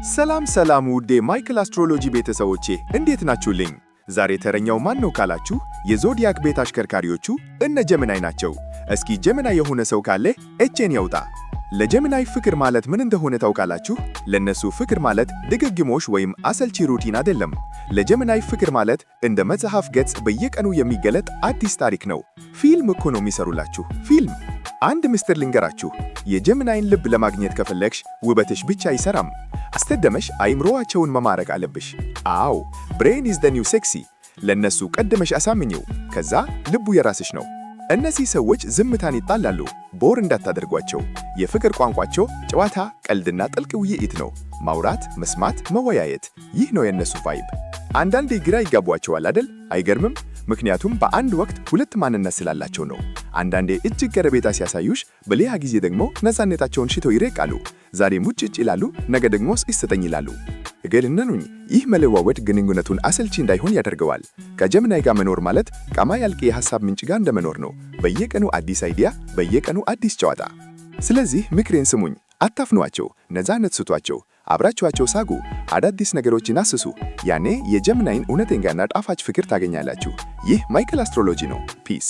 ሰላም ሰላም ውዴ ማይክል አስትሮሎጂ ቤተሰቦቼ እንዴት ናችሁልኝ? ዛሬ ተረኛው ማን ነው ካላችሁ የዞዲያክ ቤት አሽከርካሪዎቹ እነ ጀሚናይ ናቸው። እስኪ ጀሚናይ የሆነ ሰው ካለ ኤቼን ያውጣ። ለጀሚናይ ፍቅር ማለት ምን እንደሆነ ታውቃላችሁ? ለነሱ ፍቅር ማለት ድግግሞሽ ወይም አሰልቺ ሩቲን አይደለም። ለጀሚናይ ፍቅር ማለት እንደ መጽሐፍ ገጽ በየቀኑ የሚገለጥ አዲስ ታሪክ ነው። ፊልም እኮ ነው የሚሰሩላችሁ ፊልም። አንድ ምስጢር ልንገራችሁ፣ የጀሚናይን ልብ ለማግኘት ከፈለግሽ ውበትሽ ብቻ አይሰራም። አስተደመሽ አይምሮአቸውን መማረክ አለብሽ። አዎ ብሬን ኢዝ ዘ ኒው ሴክሲ። ለነሱ ቀድመሽ አሳምኚው፣ ከዛ ልቡ የራስሽ ነው። እነዚህ ሰዎች ዝምታን ይጣላሉ። ቦር እንዳታደርጓቸው። የፍቅር ቋንቋቸው ጨዋታ፣ ቀልድና ጥልቅ ውይይት ነው። ማውራት፣ መስማት፣ መወያየት፣ ይህ ነው የነሱ ቫይብ። አንዳንዴ ግራ ይጋቧቸዋል አይደል? አይገርምም? ምክንያቱም በአንድ ወቅት ሁለት ማንነት ስላላቸው ነው። አንዳንዴ እጅግ ቀረቤታ ሲያሳዩሽ፣ በሌላ ጊዜ ደግሞ ነፃነታቸውን ሽተው ይረቃሉ። ዛሬ ሙጭጭ ይላሉ፣ ነገ ደግሞ እስኪሰጠኝ ይላሉ። እገልነኑኝ። ይህ መለዋወጥ ግንኙነቱን አሰልቺ እንዳይሆን ያደርገዋል። ከጀሚናይ ጋር መኖር ማለት ቃማ ያልቅ የሐሳብ ምንጭ ጋር እንደመኖር ነው። በየቀኑ አዲስ አይዲያ፣ በየቀኑ አዲስ ጨዋታ። ስለዚህ ምክሬን ስሙኝ፣ አታፍኗቸው፣ ነፃነት ስጧቸው፣ አብራችኋቸው ሳጉ፣ አዳዲስ ነገሮችን አስሱ። ያኔ የጀሚናይን እውነተኛና ጣፋጭ ፍቅር ታገኛላችሁ። ይህ ማይክል አስትሮሎጂ ነው። ፒስ